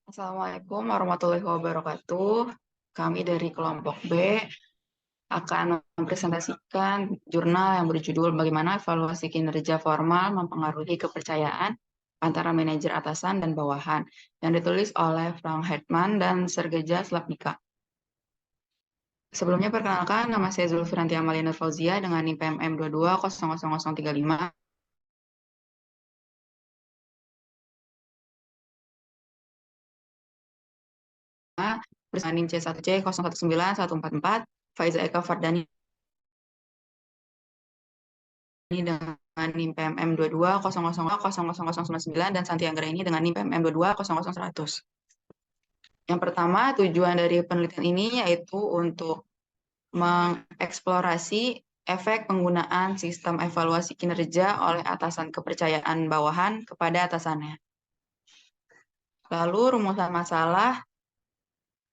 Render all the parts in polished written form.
Assalamualaikum warahmatullahi wabarakatuh. Kami dari kelompok B akan mempresentasikan jurnal yang berjudul Bagaimana Evaluasi Kinerja Formal Mempengaruhi Kepercayaan Antara Manajer Atasan dan Bawahan, yang ditulis oleh Frank Hetman dan Sergeja Slapnika. Sebelumnya perkenalkan, nama saya Zulfiranti Amalia Fauzia dengan NIM PMM 22000035. Bersama NIM C1C019144, Faiza Eka Fardani dengan NIM PMM 22000099 dan Santi Anggraini dengan NIM PMM 2200100. Yang pertama, tujuan dari penelitian ini yaitu untuk mengeksplorasi efek penggunaan sistem evaluasi kinerja oleh atasan kepercayaan bawahan kepada atasannya. Lalu rumusan masalah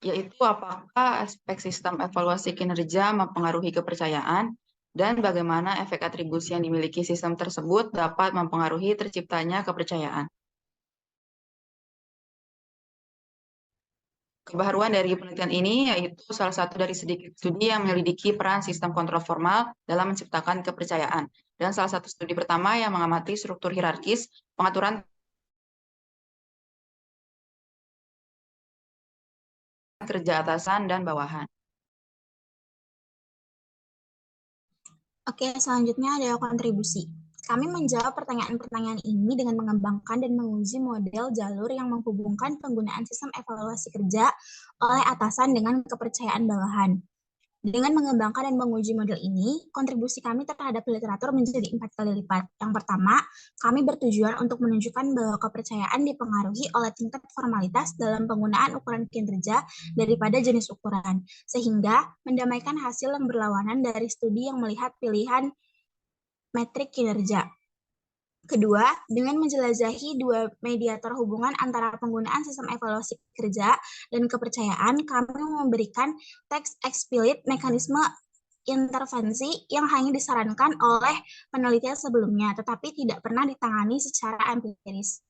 yaitu apakah aspek sistem evaluasi kinerja mempengaruhi kepercayaan dan bagaimana efek atribusi yang dimiliki sistem tersebut dapat mempengaruhi terciptanya kepercayaan. Kebaruan dari penelitian ini yaitu salah satu dari sedikit studi yang menyelidiki peran sistem kontrol formal dalam menciptakan kepercayaan. Dan salah satu studi pertama yang mengamati struktur hierarkis pengaturan kerja atasan dan bawahan. Oke, selanjutnya ada kontribusi. Kami menjawab pertanyaan-pertanyaan ini dengan mengembangkan dan menguji model jalur yang menghubungkan penggunaan sistem evaluasi kerja oleh atasan dengan kepercayaan bawahan. Dengan mengembangkan dan menguji model ini, kontribusi kami terhadap literatur menjadi 4 kali lipat. Yang pertama, kami bertujuan untuk menunjukkan bahwa kepercayaan dipengaruhi oleh tingkat formalitas dalam penggunaan ukuran kinerja daripada jenis ukuran, sehingga mendamaikan hasil yang berlawanan dari studi yang melihat pilihan metrik kinerja. Kedua, dengan menjelajahi dua mediator hubungan antara penggunaan sistem evaluasi kerja dan kepercayaan, kami memberikan teks eksplisit mekanisme intervensi yang hanya disarankan oleh penelitian sebelumnya, tetapi tidak pernah ditangani secara empiris.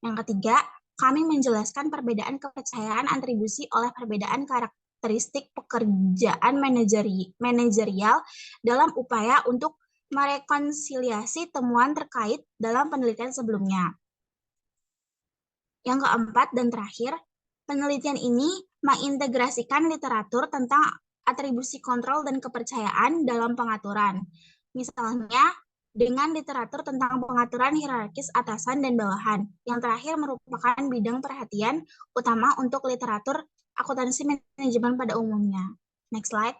Yang ketiga, kami menjelaskan perbedaan kepercayaan atribusi oleh perbedaan karakteristik pekerjaan manajerial dalam upaya untuk merekonsiliasi temuan terkait dalam penelitian sebelumnya. Yang keempat dan terakhir, penelitian ini mengintegrasikan literatur tentang atribusi kontrol dan kepercayaan dalam pengaturan. Misalnya, dengan literatur tentang pengaturan hierarkis atasan dan bawahan. Yang terakhir merupakan bidang perhatian utama untuk literatur akuntansi manajemen pada umumnya. Next slide.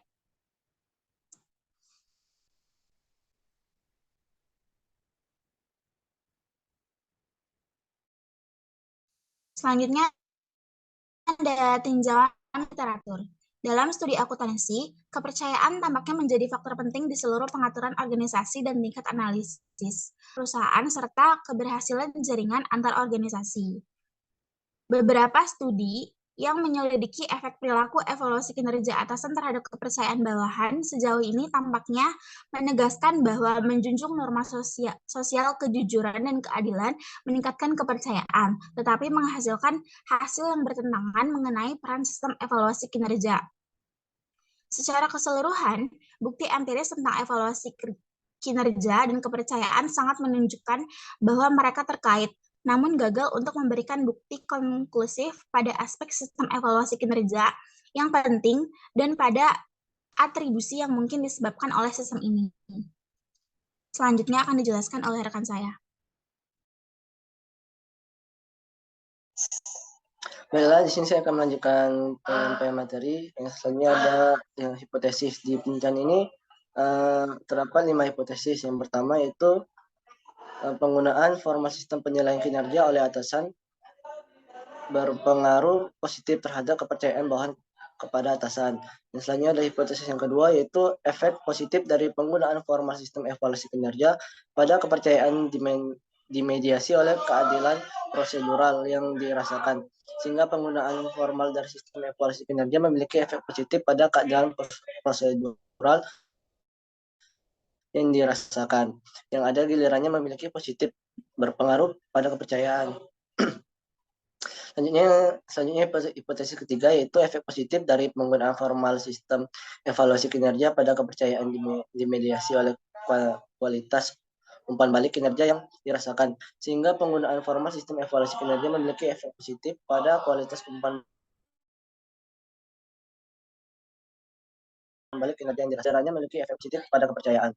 Selanjutnya ada tinjauan literatur. Dalam studi akuntansi, kepercayaan tampaknya menjadi faktor penting di seluruh pengaturan organisasi dan tingkat analisis perusahaan serta keberhasilan jaringan antar organisasi. Beberapa studi yang menyelidiki efek perilaku evaluasi kinerja atasan terhadap kepercayaan bawahan sejauh ini tampaknya menegaskan bahwa menjunjung norma sosial kejujuran dan keadilan meningkatkan kepercayaan, tetapi menghasilkan hasil yang bertentangan mengenai peran sistem evaluasi kinerja. Secara keseluruhan, bukti empiris tentang evaluasi kinerja dan kepercayaan sangat menunjukkan bahwa mereka terkait, namun gagal untuk memberikan bukti konklusif pada aspek sistem evaluasi kinerja yang penting dan pada atribusi yang mungkin disebabkan oleh sistem ini. Selanjutnya akan dijelaskan oleh rekan saya. Baiklah, di sini saya akan melanjutkan penyampaian materi. Yang selanjutnya ada yang hipotesis. Di penelitian ini terdapat 5 hipotesis. Yang pertama yaitu penggunaan format sistem penilaian kinerja oleh atasan berpengaruh positif terhadap kepercayaan bawahan kepada atasan. Yang selanjutnya ada hipotesis yang kedua yaitu efek positif dari penggunaan format sistem evaluasi kinerja pada kepercayaan dimediasi oleh keadilan prosedural yang dirasakan, sehingga penggunaan formal dari sistem evaluasi kinerja memiliki efek positif pada keadilan prosedural yang dirasakan, yang ada gilirannya memiliki positif berpengaruh pada kepercayaan. Selanjutnya hipotesis ketiga yaitu efek positif dari penggunaan formal sistem evaluasi kinerja pada kepercayaan dimediasi oleh kualitas umpan balik kinerja yang dirasakan, sehingga penggunaan formal sistem evaluasi kinerja memiliki efek positif pada kualitas umpan balik kinerja yang dirasakan. Caranya memiliki efek positif pada kepercayaan.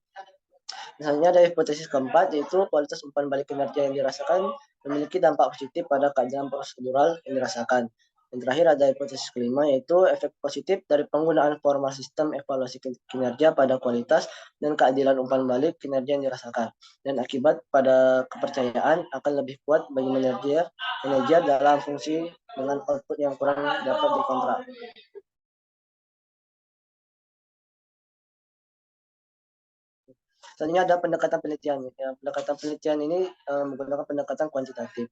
Misalnya ada hipotesis keempat yaitu kualitas umpan balik kinerja yang dirasakan memiliki dampak positif pada keadilan prosedural yang dirasakan. Yang terakhir ada hipotesis kelima yaitu efek positif dari penggunaan formal sistem evaluasi kinerja pada kualitas dan keadilan umpan balik kinerja yang dirasakan. Dan akibat pada kepercayaan akan lebih kuat bagi manajer dalam fungsi dengan output yang kurang dapat dikontrak. Selanjutnya ada pendekatan penelitian. Ya, pendekatan penelitian ini menggunakan pendekatan kuantitatif.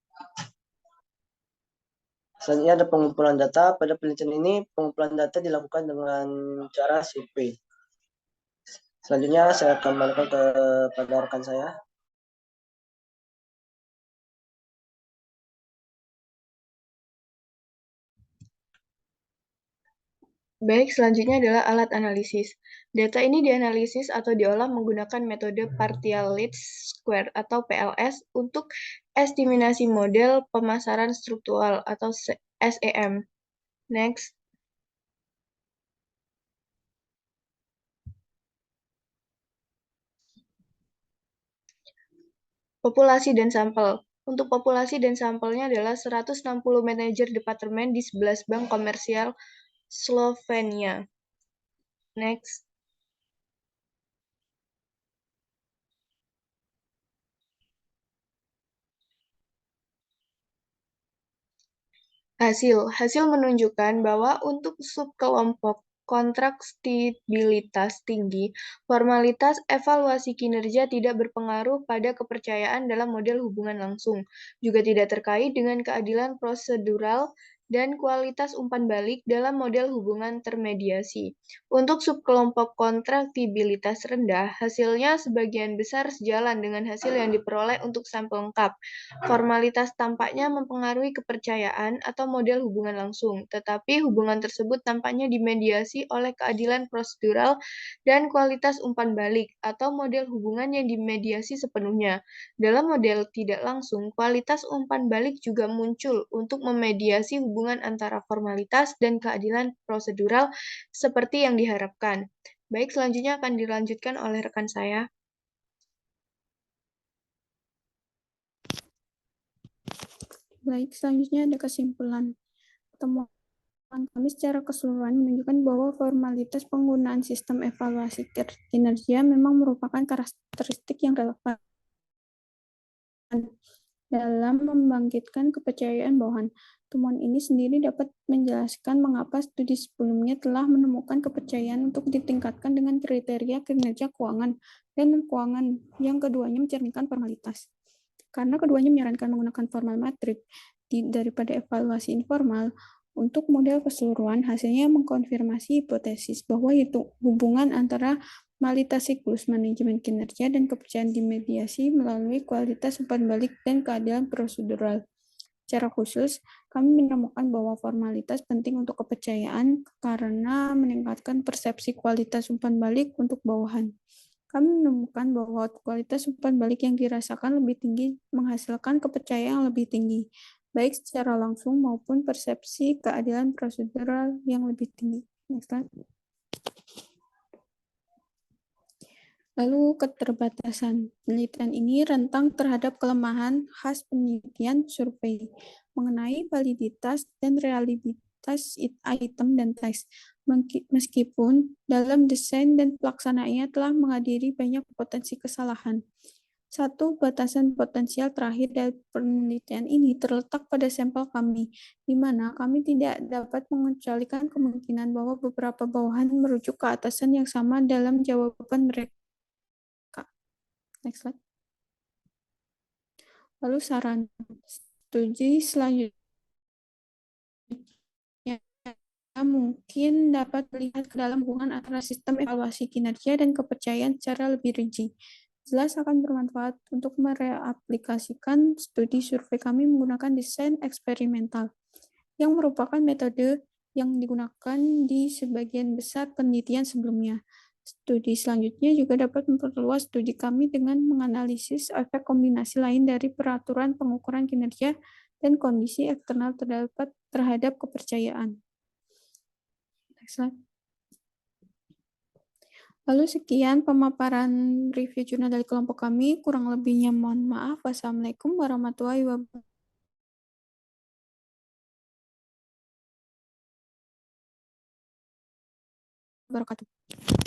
Selanjutnya ada pengumpulan data. Pada penelitian ini pengumpulan data dilakukan dengan cara survei. Selanjutnya saya kembalikan kepada rekan saya. Baik, selanjutnya adalah alat analisis. Data ini dianalisis atau diolah menggunakan metode partial least square atau PLS untuk estimasi model pemasaran struktural atau SEM. Next. Populasi dan sampel. Untuk populasi dan sampelnya adalah 160 manajer departemen di 11 bank komersial Slovenia. Next. Hasil menunjukkan bahwa untuk subkelompok kontraktabilitas tinggi, formalitas evaluasi kinerja tidak berpengaruh pada kepercayaan dalam model hubungan langsung, juga tidak terkait dengan keadilan prosedural dan kualitas umpan balik dalam model hubungan termediasi. Untuk subkelompok kontraktabilitas rendah, hasilnya sebagian besar sejalan dengan hasil yang diperoleh untuk sampel lengkap. Formalitas tampaknya mempengaruhi kepercayaan atau model hubungan langsung, tetapi hubungan tersebut tampaknya dimediasi oleh keadilan prosedural dan kualitas umpan balik atau model hubungan yang dimediasi sepenuhnya. Dalam model tidak langsung, kualitas umpan balik juga muncul untuk memediasi hubungan antara formalitas dan keadilan prosedural seperti yang diharapkan. Baik, selanjutnya akan dilanjutkan oleh rekan saya. Baik, selanjutnya ada kesimpulan. Pertemuan kami secara keseluruhan menunjukkan bahwa formalitas penggunaan sistem evaluasi kinerja memang merupakan karakteristik yang relevan dalam membangkitkan kepercayaan bawahan. Temuan ini sendiri dapat menjelaskan mengapa studi sebelumnya telah menemukan kepercayaan untuk ditingkatkan dengan kriteria kinerja keuangan dan keuangan yang keduanya mencerminkan formalitas. Karena keduanya menyarankan menggunakan formal metrik daripada evaluasi informal, untuk model keseluruhan hasilnya mengkonfirmasi hipotesis bahwa itu hubungan antara kualitas siklus manajemen kinerja dan kepercayaan dimediasi melalui kualitas umpan balik dan keadilan prosedural. Secara khusus, kami menemukan bahwa formalitas penting untuk kepercayaan karena meningkatkan persepsi kualitas umpan balik untuk bawahan. Kami menemukan bahwa kualitas umpan balik yang dirasakan lebih tinggi menghasilkan kepercayaan yang lebih tinggi, baik secara langsung maupun persepsi keadilan prosedural yang lebih tinggi. Next slide. Lalu keterbatasan. Penelitian ini rentang terhadap kelemahan khas penelitian survei mengenai validitas dan realitas item dan teks. Meskipun dalam desain dan pelaksanaannya telah menghadiri banyak potensi kesalahan. Satu batasan potensial terakhir dari penelitian ini terletak pada sampel kami, di mana kami tidak dapat mengecualikan kemungkinan bahwa beberapa bawahan merujuk ke atasan yang sama dalam jawaban mereka. Next slide. Lalu saran studi selanjutnya mungkin dapat melihat ke dalam hubungan antara sistem evaluasi kinerja dan kepercayaan secara lebih rinci. Jelas akan bermanfaat untuk mereaplikasikan studi survei kami menggunakan desain eksperimental. yang merupakan metode yang digunakan di sebagian besar penelitian sebelumnya. Studi selanjutnya juga dapat memperluas studi kami dengan menganalisis efek kombinasi lain dari peraturan pengukuran kinerja dan kondisi eksternal terhadap kepercayaan. Next slide. Lalu sekian pemaparan review jurnal dari kelompok kami. Kurang lebihnya mohon maaf. Wassalamualaikum warahmatullahi wabarakatuh.